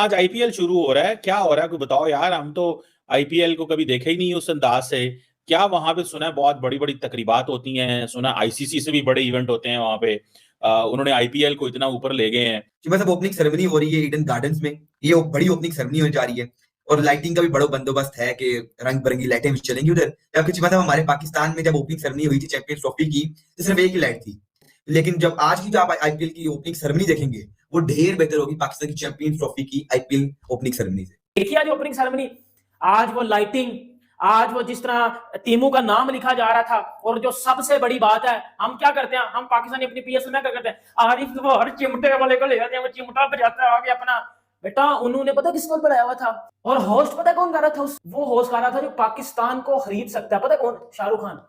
आज आईपीएल शुरू हो रहा है, क्या हो रहा है? कोई बताओ यार, हम तो आईपीएल को कभी देखे ही नहीं उस अंदाज से। क्या वहां पे सुना है बहुत बड़ी बड़ी तकरीबात होती हैं, सुना आईसीसी से भी बड़े इवेंट होते हैं वहां पे। उन्होंने आईपीएल को इतना ऊपर ले गए हैं कि मतलब ओपनिंग सेरेमनी हो रही है ईडन गार्डन्स में। ये बड़ी ओपनिंग सेरेमनी होने जा रही है और लाइटिंग का भी बड़ा बंदोबस्त है कि रंग बिरंगी लाइटें भी चलेंगी उधर। जबकि मतलब हमारे पाकिस्तान में जब ओपनिंग सेरेमनी हुई थी चैंपियंस ट्रॉफी की तो सिर्फ एक ही लाइट थी। लेकिन जब आज की जो आप आईपीएल की ओपनिंग सेरेमनी देखेंगे वो ढेर बेहतर होगी पाकिस्तान की चैंपियंस ट्रॉफी की आईपीएल ओपनिंग सेरेमनी से। देखिए आज ओपनिंग सेरेमनी, आज वो लाइटिंग, आज वो जिस तरह टीमों का नाम लिखा जा रहा था। और जो सबसे बड़ी बात है, हम क्या करते हैं, हम पाकिस्तानी अपनी पीएसएल में क्या करते हैं, आरिफ वो हर चिमटे वाले को ले जाते हैं, वो चिमटा बजाता है आगे अपना। बेटा उन्होंने पता किस पर बुलाया हुआ था और होस्ट पता कौन कर रहा था? वो होस्ट कर रहा था जो पाकिस्तान को खरीद सकता है, पता कौन? शाहरुख खान,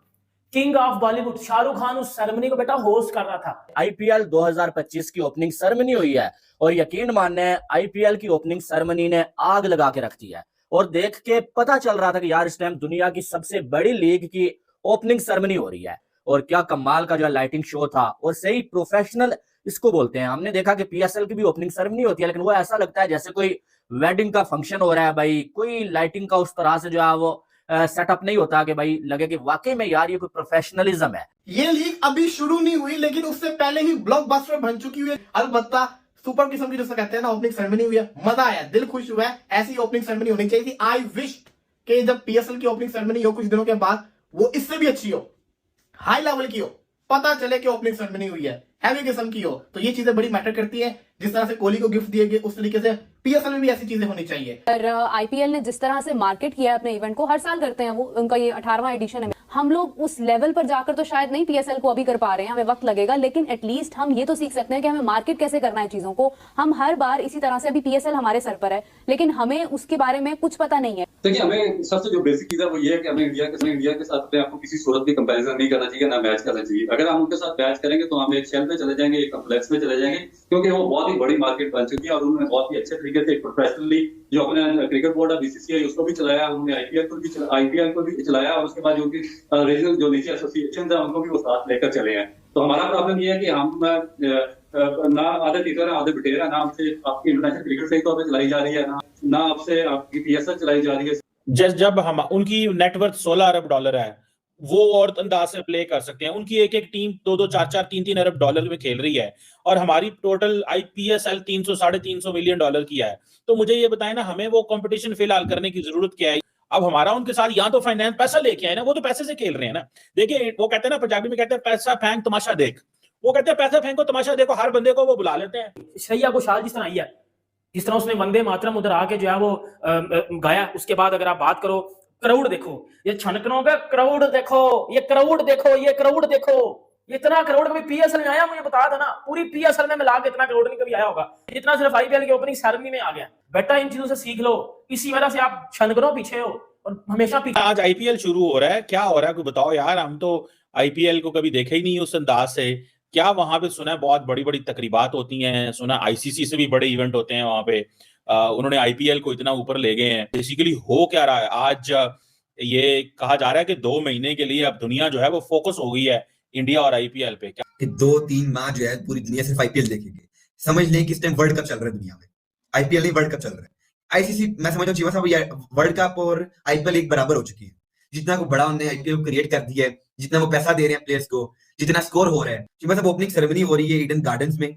किंग ऑफ बॉलीवुड शाहरुख खान उस सेरेमनी को बेटा होस्ट कर रहा था। आईपीएल 2025 की ओपनिंग सेरेमनी हुई है और यकीन मानने आईपीएल की ओपनिंग सेरेमनी ने आग लगा के रख दी है। और देख के पता चल रहा था कि यार इस टाइम दुनिया की सबसे बड़ी लीग की ओपनिंग सेरेमनी हो रही है। और क्या कमाल का जो लाइटिंग शो था और सही प्रोफेशनल इसको बोलते हैं। हमने देखा कि पीएसएल की भी ओपनिंग सेरेमनी होती है, लेकिन वो ऐसा लगता है जैसे कोई वेडिंग का फंक्शन हो रहा है भाई। कोई लाइटिंग का उस तरह से जो है वो सेटअप नहीं होता कि भाई लगे कि वाकई में यार ये कोई प्रोफेशनलिज्म है। ये लीग अभी शुरू नहीं हुई लेकिन उससे पहले ही ब्लॉकबस्टर बन चुकी हुई है। अलबत्ता सुपर किस्म की जैसे कहते हैं ना ओपनिंग सेरेमनी हुई है, मजा आया, दिल खुश हुआ है। ऐसी ओपनिंग सेरेमनी होनी चाहिए थी। आई विश कि जब पीएसएल की ओपनिंग सेरेमनी हो कुछ दिनों के बाद वो इससे भी अच्छी हो, हाई लेवल की हो, पता चले कि ओपनिंग सेरेमनी हुई है, हैवी किस्म की हो। तो ये चीजें बड़ी मैटर करती है। जिस तरह से कोहली को गिफ्ट दिए गए उस तरीके से पीएसएल में भी ऐसी चीजें होनी चाहिए। और आईपीएल ने जिस तरह से मार्केट किया है अपने इवेंट को, हर साल करते हैं वो, उनका ये 18वां एडिशन है। हम लोग उस लेवल पर जाकर तो शायद नहीं पीएसएल को अभी कर पा रहे हैं, हमें वक्त लगेगा, लेकिन एटलीस्ट हम ये तो सीख सकते हैं कि हमें मार्केट कैसे करना है चीजों को। हम हर बार इसी तरह से, अभी पीएसएल हमारे सर पर है लेकिन हमें उसके बारे में कुछ पता नहीं है। देखिए हमें सबसे जो बेसिक चीज है वो ये है कि हमें इंडिया के साथ अपने आपको किसी सूरत भी कंपैरिजन नहीं करना चाहिए, ना मैच करना चाहिए। अगर हम उनके साथ मैच करेंगे तो हम एक शेल में चले जाएंगे, एक कम्प्लेक्स में चले जाएंगे, क्योंकि वो बहुत ही बड़ी मार्केट बन चुकी है और उन्होंने बहुत ही अच्छे तरीके से प्रोफेशनली जो अपने क्रिकेट बोर्ड है बीसीसीआई उसको भी चलाया, उन्होंने आईपीएल को भी चलाया और उसके बाद जो कि रीजनल जो नीचे एसोसिएशन है उनको भी वो साथ लेकर चले हैं। तो हमारा प्रॉब्लम ये है कि हम ना आधे टीचर है आधे बिटेर है, ना हमसे आपकी इंटरनेशनल क्रिकेट सही तौर पर चलाई जा रही है, ना आपसे आपकी पीएसएल चलाई जा रही है। जब हम उनकी नेटवर्थ $16 अरब है, वो और अंदाज से प्ले कर सकते हैं। उनकी एक एक टीम 2-2 4-4 3-3 अरब डॉलर में खेल रही है और हमारी टोटल आईपीएसएल 300 $350 मिलियन की है। तो मुझे ये बताएं ना, हमें वो कंपटीशन फिलहाल करने की जरूरत क्या है? अब हमारा उनके साथ या तो फाइनेंस पैसा लेके आए ना, वो तो पैसे से खेल रहे हैं ना। देखिए वो कहते हैं ना, पंजाबी में कहते हैं पैसा फेंक तमाशा देख। वो कहते हैं पैसा फेंको तमाशा देखो, हर बंदे को वो बुला लेते हैं। श्रेया घोषाल जिस तरह आई है, जिस तरह उसने वंदे मातरम उधर आके जो है वो गाया, उसके बाद अगर आप बात करो क्राउड देखो, ये छनकनों का क्राउड देखो, ये क्राउड देखो, ये क्राउड देखो, इतना क्राउड कभी पीएसएल में आया? मुझे बता देना, पूरी पीएसएल में मिला के इतना क्राउड नहीं कभी आया होगा जितना सिर्फ आईपीएल की ओपनिंग सेरेमनी में आ गया। बेटा इन चीजों से सीख लो, इसी वजह से आप छनकनों पीछे हो और हमेशा पीछे। आज आईपीएल शुरू हो रहा है, क्या हो रहा है? कोई बताओ यार, हम तो आईपीएल को कभी देखे ही नहीं उस अंदाज से। क्या वहां पे सुना है बहुत बड़ी बड़ी तकरीबात होती हैं, सुना आईसीसी से भी बड़े इवेंट होते हैं वहां पे। उन्होंने आईपीएल को इतना ऊपर ले गए हैं। बेसिकली हो क्या रहा है आज? ये कहा जा रहा है कि 2 महीने के लिए अब दुनिया जो है वो फोकस हो गई है इंडिया और आईपीएल पे। क्या कि 2-3 माह जो है पूरी दुनिया सिर्फ आईपीएल देखेंगे। समझ लें कि इस टाइम वर्ल्ड कप चल रहा है दुनिया में, आईपीएल नहीं वर्ल्ड कप चल रहा है। आईसीसी मैं समझता हूँ साहब वर्ल्ड कप और आईपीएल एक बराबर हो चुकी है। जितना को बड़ा उन्होंने आईपीएल को क्रिएट कर दिया है, जितना वो पैसा दे रहे हैं प्लेयर्स को, जितना स्कोर हो रहा है। मतलब ओपनिंग सेरेमनी हो रही है ईडन गार्डन्स में,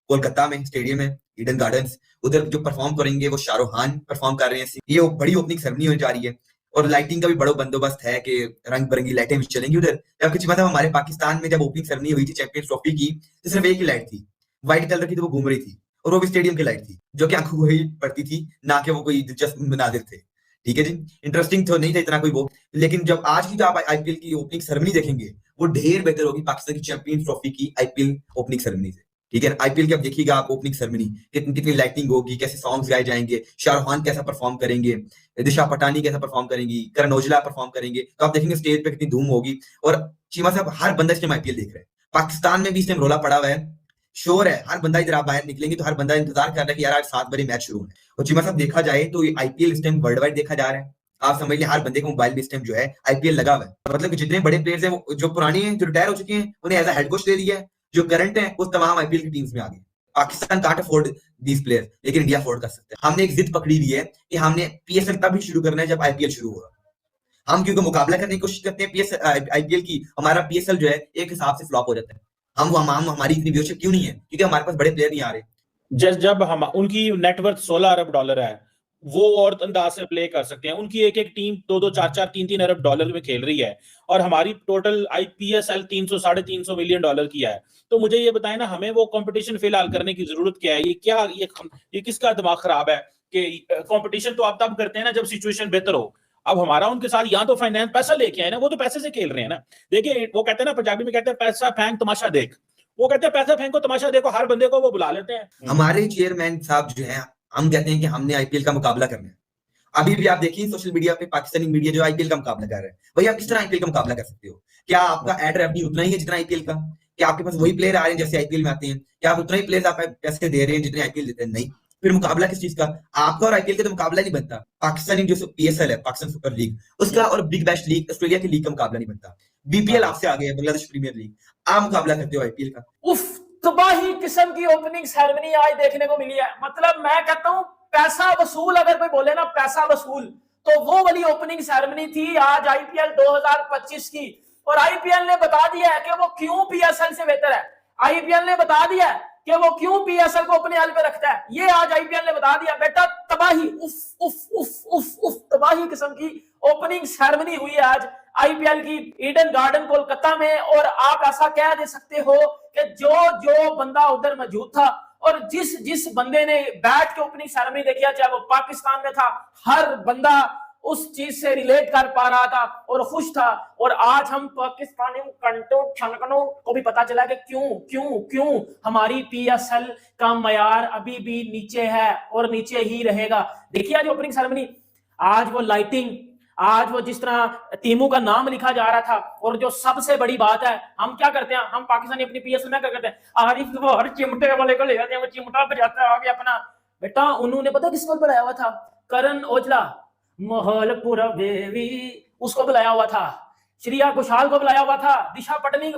कोलकाता में स्टेडियम है ईडन गार्डन्स। उधर जो परफॉर्म करेंगे वो शाहरुख खान परफॉर्म कर रहे हैं। ये बड़ी ओपनिंग सेरेमनी होने जा रही है और लाइटिंग का भी बड़ा बंदोबस्त है कि रंग बिरंगी लाइटें भी चलेंगी उधर। जबकि मतलब हमारे पाकिस्तान में जब ओपनिंग सेरेमनी हुई थी चैंपियंस ट्रॉफी की तो सिर्फ एक ही लाइट थी, व्हाइट कलर की, तो वो घूम रही थी और वो भी स्टेडियम की लाइट थी जो कि आंखों को ही पड़ती थी, ना कि वो कोई दिलचस्प मनाजिर थे। ठीक है जी, इंटरेस्टिंग तो नहीं था इतना कोई वो, लेकिन जब आज की जो आप आईपीएल की ओपनिंग सेरेमनी देखेंगे वो ढेर बेहतर होगी पाकिस्तान की चैंपियंस ट्रॉफी की आईपीएल ओपनिंग सेरेमनी से। ठीक है, आईपीएल की अब देखिएगा आप ओपनिंग सेरेमनी कितनी लाइटिंग होगी, कैसे सॉन्ग्स गाए जाएंगे, शाहरुख खान कैसा परफॉर्म करेंगे, दिशा पटानी कैसा परफॉर्म करेंगी, करण औजला परफॉर्म करेंगे, तो आप देखेंगे स्टेज पे कितनी धूम होगी। और चीमा साहब हर बंदा इस टाइम आईपीएल देख रहा है, पाकिस्तान में भी इस टाइम रोला पड़ा हुआ है, शोर है। हर बंदा इधर आप बाहर निकलेंगे तो हर बंदा इंतजार कर रहा है कि यार आज 7 बजे मैच शुरू है। और चीमा साहब देखा जाए तो ये आईपीएल इस टाइम वर्ल्ड वाइड देखा जा रहा है। आप समझ लें हर बंदे को मोबाइल में इस टाइम जो है आईपीएल लगा हुआ है। मतलब कि जितने बड़े प्लेयर्स हैं जो पुराने हैं, जो रिटायर हो चुके हैं, उन्हें एज अ हेड कोच दे दिया है, जो करंट है वो तमाम आईपीएल की टीम्स में आ गए। Pakistan can't afford these players, लेकिन इंडिया अफोर्ड कर सकते हैं। हमने एक जिद पकड़ी हुई है कि हमने पीएसएल तभी शुरू करना है जब आईपीएल शुरू होगा। हम क्योंकि मुकाबला करने की कोशिश करते हैं आईपीएल की, हमारा पीएसएल जो है एक हिसाब से फ्लॉप हो जाता है। हम हमारी इतनी व्यूअरशिप क्यों नहीं है? क्योंकि हमारे पास बड़े प्लेयर नहीं आ रहे। जब हम उनकी नेटवर्थ 16 अरब डॉलर है, वो और अंदाज से प्ले कर सकते हैं। उनकी एक एक टीम 2-2 4-4 3-3 अरब डॉलर में खेल रही है और हमारी टोटल आईपीएसएल 300 350 मिलियन डॉलर की है। तो मुझे ये बताएं ना, हमें वो कंपटीशन फिलहाल करने की जरूरत क्या है? ये किसका दिमाग खराब है कि कंपटीशन तो आप तब करते हैं ना जब सिचुएशन बेहतर हो। अब हमारा उनके साथ या तो फाइनेंस पैसा लेके आए ना, वो तो पैसे से खेल रहे हैं ना। देखिए वो कहते हैं ना, पंजाबी में कहते हैं पैसा फेंक तमाशा देख। वो कहते हैं पैसा फेंको तमाशा देखो, हर बंदे को वो बुला लेते हैं। हमारे चेयरमैन साहब जो है, हम कहते हैं कि हमने आईपीएल का मुकाबला करना है। अभी भी आप देखिए सोशल मीडिया पे पाकिस्तानी मीडिया जो आईपीएल का मुकाबला कर रहे हैं, भाई आप किस तरह आईपीएल का मुकाबला कर सकते हो? क्या आपका एड रेवेन्यू उतना ही है जितना आईपीएल का? क्या आपके पास वही प्लेयर आ रहे हैं जैसे आईपीएल में आते हैं? क्या आप उतना ही प्लेयर आप पैसे दे रहे हैं जितने आईपीएल देते हैं? नहीं। फिर मुकाबला किस चीज का? आपका और आईपीएल का तो मुकाबला नहीं बनता। पाकिस्तानी जो पीएसएल है, पाकिस्तान सुपर लीग, उसका और बिग बैश लीग, ऑस्ट्रेलिया की लीग का मुकाबला नहीं बनता। बीपीएल आपसे आ गया, बांग्लादेश प्रीमियर लीग, आप मुकाबला करते हो आईपीएल का। उफ, तबाही किस्म की ओपनिंग सेरेमनी आज देखने को मिली है। मतलब मैं कहता हूं पैसा वसूल, अगर कोई बोले ना पैसा वसूल, तो वो वाली ओपनिंग सेरेमनी थी आज आईपीएल 2025 की। और आईपीएल ने बता दिया है कि वो क्यों पीएसएल से बेहतर है। आईपीएल ने बता दिया है कि वो क्यों पीएसएल को अपने हल पे रखता है। ये आज आईपीएल ने बता दिया। बेटा तबाही, उफ उफ उफ उफ उफ, तबाही किस्म की ओपनिंग सेरेमनी हुई है आज आईपीएल की ईडन गार्डन कोलकाता में। और आप ऐसा कह दे सकते हो कि जो बंदा उधर मौजूद था और जिस बंदे ने बैठ के ओपनिंग सेरेमनी देखी, चाहे वो पाकिस्तान में था, हर बंदा उस चीज से रिलेट कर पा रहा था और खुश था। और आज हम पाकिस्तानी कंटो छनकनों को भी पता चला कि क्यों हमारी पीएसएल का मयार अभी भी नीचे है और नीचे ही रहेगा। देखिए आज ओपनिंग सेरेमनी, आज वो लाइटिंग, आज वो जिस तरह टीमों का नाम लिखा जा रहा था। और जो सबसे बड़ी बात है, हम क्या करते हैं, हम पाकिस्तानी अपनी पीएसएल में क्या करते हैं, आरिफ वो हर चिमटे वाले को ले जाते हैं, वो चिमटा बजाता है आगे अपना। बेटा उन्होंने पता किसको बुलाया हुआ था? करण औजला, माहौल पूरा बेबी, उसको बुलाया हुआ था। श्रेया घोषाल को बुलाया हुआ था, दिशा पटानी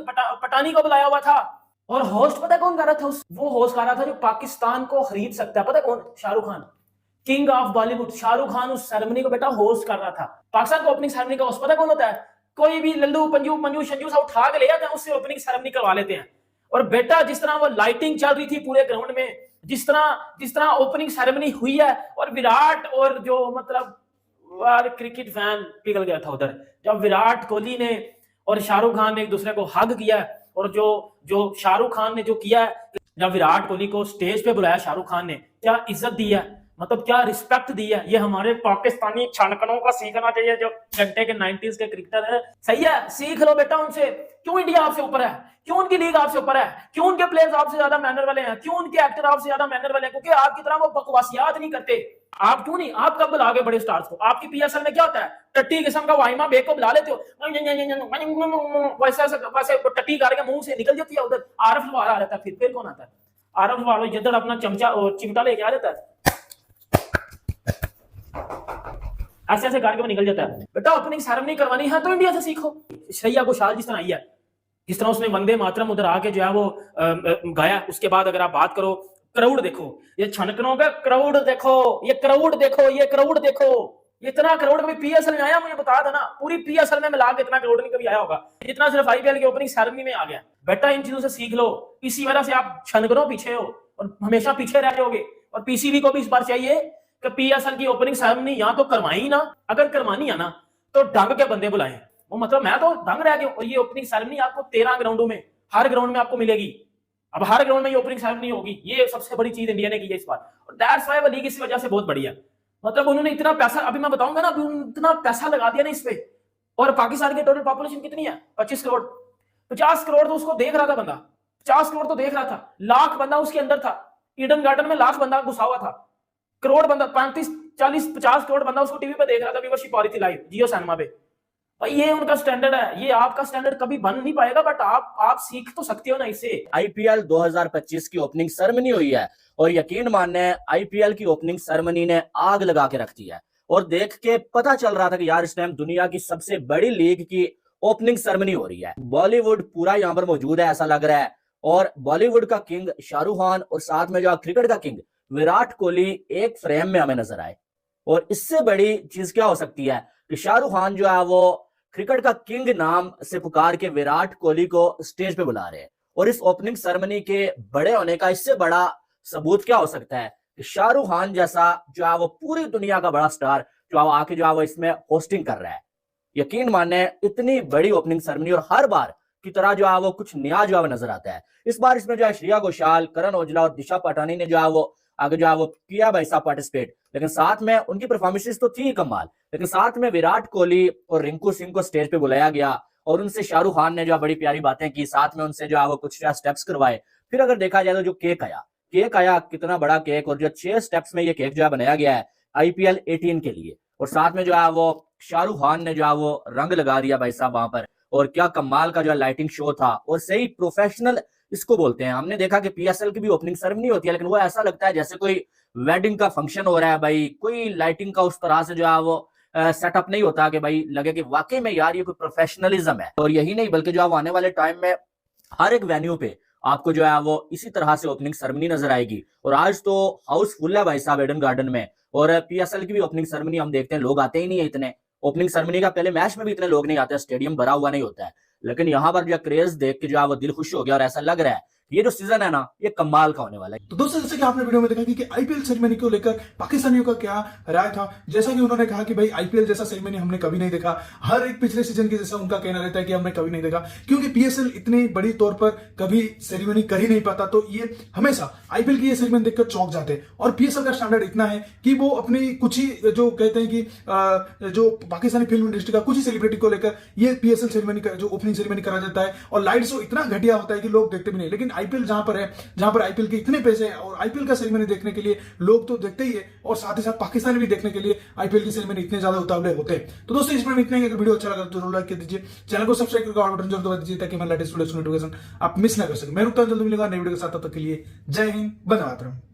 को बुलाया हुआ था। और होस्ट पता कौन कर रहा था? वो होस्ट कर रहा था जो पाकिस्तान को खरीद सकता है। पता कौन? Shahrukh Khan, king of Bollywood. शाहरुख खान उस सेरेमनी को बेटा होस्ट कर रहा था। पाकिस्तान को ओपनिंग सेरेमनी का होस्ट पता कौन होता है? कोई भी लल्लू पंजू शंजू सा उठा के ले जाते हैं, उससे ओपनिंग सेरेमनी करवा लेते हैं। और बेटा जिस तरह वो लाइटिंग चल रही थी पूरे ग्राउंड में, जिस तरह ओपनिंग सेरेमनी हुई है, और विराट और जो मतलब क्रिकेट फैन पिघल गया था उधर जब विराट कोहली ने और शाहरुख खान ने एक दूसरे को हग किया। और जो शाहरुख खान ने जो किया, जब विराट कोहली को स्टेज पे बुलाया शाहरुख खान ने, क्या इज्जत दी है, मतलब क्या रिस्पेक्ट दी है। ये हमारे पाकिस्तानी छानकनों का सीखना चाहिए, जो घंटे के 90s के क्रिकेटर है। सही है, सीख लो बेटा उनसे। क्यों इंडिया आपसे ऊपर है? क्यों उनकी लीग आपसे ऊपर है? क्यों उनके प्लेयर्स आपसे ज्यादा मैनर वाले हैं? क्यों उनके एक्टर आपसे ज्यादा मैनर वाले हैं? क्योंकि आपकी तरह वो बकवासियात नहीं करते। आप क्यों नहीं? आप कब बुलाओगे बड़े स्टार्स को? आपकी पीएसएल में क्या होता है, टट्टी किस्म का वाइमा बेग को बुला लेते हो, वैसे टट्टी करके मुंह से निकल जाती है उधर। आरफ वाला आ रहता है, फिर कौन आता है? आरफ वाला जिधर अपना चमचा और चिमटा लेके आ जाता है, ऐसे करके वो निकल जाता है। बेटा ओपनिंग सेरेमनी करवानी है तो इंडिया से सीखो। श्रेया घोषाल जिस तरह आई है, जिस तरह उसने वंदे मातरम उधर आके जो है वो गाया, उसके बाद अगर आप बात करो क्राउड देखो, ये छनकनों का क्राउड देखो, ये क्राउड देखो, इतना क्राउड कभी पीएसएल में आया? मुझे बता देना, पूरी पीएसएल में मिला के इतना क्राउड नहीं कभी आया होगा जितना सिर्फ आईपीएल की ओपनिंग सेरेमनी में आ गया। बेटा इन चीजों से सीख लो। इसी वजह से आप छनकनों पीछे हो और हमेशा पीछे रह जाओगे। और पीसीबी को भी इस बार चाहिए कि पीएसएल की ओपनिंग सेरेमनी या तो करवाई ना, अगर करवानी है ना तो ढंग के बंदे बुलाएं। वो मतलब मैं तो दंग रह गया। और ये ओपनिंग सेरेमनी आपको 13 ग्राउंडों में, हर ग्राउंड में आपको मिलेगी। अब हर ग्राउंड में ये ओपनिंग सेरेमनी होगी। ये सबसे बड़ी चीज इंडिया ने की है इस बार। और दैट्स व्हाई वो लीग इस वजह से बहुत बड़ी है। मतलब उन्होंने इतना पैसा, अभी मैं बताऊंगा ना, अभी इतना पैसा लगा दिया ना इस पे। और पाकिस्तान की टोटल पॉपुलेशन कितनी है? 25 करोड़। 50 करोड़ तो उसको देख रहा था बंदा, 50 करोड़ तो देख रहा था। लाख बंदा उसके अंदर था। ईडन गार्डन में लाख बंदा घुसा हुआ था। करोड़ बंदा, 35 40 50 करोड़ बंदा उसको टीवी पे देख रहा था। व्यूअरशिप आ रही थी लाइव जियो सिनेमा पे। भाई ये उनका स्टैंडर्ड है। ये आपका स्टैंडर्ड कभी बन नहीं पाएगा, बट आप सीख तो सकते हो ना इससे। आईपीएल 2025 की ओपनिंग सेरेमनी हुई है और यकीन मानना है आईपीएल की ओपनिंग सेरेमनी ने आग लगा के रख दी है। और देख के पता चल रहा था कि यार इस टाइम दुनिया की सबसे बड़ी लीग की ओपनिंग सेरेमनी हो रही है। बॉलीवुड पूरा यहाँ पर मौजूद है ऐसा लग रहा है। और बॉलीवुड का किंग शाहरुख खान और साथ में जो क्रिकेट का किंग विराट कोहली एक फ्रेम में हमें नजर आए। और इससे बड़ी चीज क्या हो सकती है कि शाहरुख खान जो है वो क्रिकेट का किंग नाम से पुकार के विराट कोहली को स्टेज पे बुला रहे हैं। और इस ओपनिंग सेरेमनी के बड़े होने का इससे बड़ा सबूत क्या हो सकता है कि शाहरुख खान जैसा जो है वो पूरी दुनिया का बड़ा स्टार जो है आके जो है वो इसमें होस्टिंग कर रहा है। यकीन माने इतनी बड़ी ओपनिंग सेरेमनी और हर बार की तरह जो है वो कुछ नया जो है नजर आता है। इस बार इसमें जो है श्रेया घोषाल, करण औजला और दिशा पटानी ने जो है वो आगे जो है वो किया भाई साहब पार्टिसिपेट, लेकिन साथ में उनकी परफॉर्मेंसेस तो थी कमाल, लेकिन साथ में विराट कोहली और रिंकू सिंह को स्टेज पे बुलाया गया और उनसे शाहरुख खान ने जो बड़ी प्यारी बातें की, साथ में उनसे जो है वो कुछ स्टेप्स करवाए। फिर अगर देखा जाए तो जो केक आया कितना बड़ा केक, और जो 6 स्टेप्स में ये केक जो है बनाया गया है IPL 18 के लिए, और साथ में जो है वो शाहरुख खान ने जो है वो रंग लगा दिया भाई साहब वहां पर, और क्या कमाल का जो है लाइटिंग शो था, और सही प्रोफेशनल इसको बोलते हैं। हमने देखा कि PSL की भी ओपनिंग सेरेमनी होती है, लेकिन वो ऐसा लगता है जैसे कोई वेडिंग का फंक्शन हो रहा है भाई, कोई लाइटिंग का उस तरह से जो है वो सेटअप नहीं होता कि भाई लगे कि वाकई में यार ये कोई प्रोफेशनलिज्म है। और यही नहीं बल्कि जो है आने वाले टाइम में हर एक वेन्यू पे आपको जो है वो इसी तरह से ओपनिंग सेरेमनी नजर आएगी। और आज तो हाउसफुल है भाई साहब एडन गार्डन में, और PSL की भी ओपनिंग सेरेमनी हम देखते हैं लोग आते ही नहीं है इतने। ओपनिंग सेरेमनी का पहले मैच में भी इतने लोग नहीं आते, स्टेडियम भरा हुआ नहीं होता है, लेकिन यहाँ पर जो क्रेज देख के जो है वो दिल खुश हो गया और ऐसा लग रहा है ये जो सीजन है ना ये कमाल का होने वाला है। तो दोस्तों जैसे कि आपने वीडियो में देखा कि IPL सेरेमनी को लेकर पाकिस्तानियों का क्या राय था, जैसा कि उन्होंने कहा कि भाई IPL जैसा सेरेमनी हमने कभी नहीं देखा। हर एक पिछले सीजन के जैसा उनका कहना रहता है कि हमने कभी नहीं देखा, क्योंकि PSL इतनी बड़ी तौर पर कभी सेरेमनी कर ही नहीं पाता। तो ये हमेशा IPL की ये सेरेमनी देखकर चौंक जाते हैं। और PSL का स्टैंडर्ड इतना है कि वो अपनी कुछ ही जो कहते हैं कि जो पाकिस्तानी फिल्म इंडस्ट्री का कुछ ही सेलिब्रिटी को लेकर ये PSL सेरेमनी का जो ओपनिंग सेरेमनी करा जाता है, और लाइट शो इतना घटिया होता है कि लोग देखते भी नहीं। लेकिन IPL जहां पर है, जहां पर IPL के इतने पैसे हैं और IPL का सेरेमनी देखने के लिए लोग तो देखते ही है, और साथ ही साथ पाकिस्तान भी देखने के लिए IPL की सेरेमनी इतने ज्यादा उतावले होते हैं। तो दोस्तों इस पर इतना ही। अगर वीडियो अच्छा लगा तो जरूर लाइक कर दीजिए, चैनल को सब्सक्राइब करके ऑल बटन जरूर दबा दीजिए ताकि हमारे लेटेस्ट वीडियो नोटिफिकेशन आप मिस ना कर सके। मैं रुकता हूं, जल्दी मिलेगा नई वीडियो के साथ, तब तक के लिए जय हिंद, वंदे मातरम।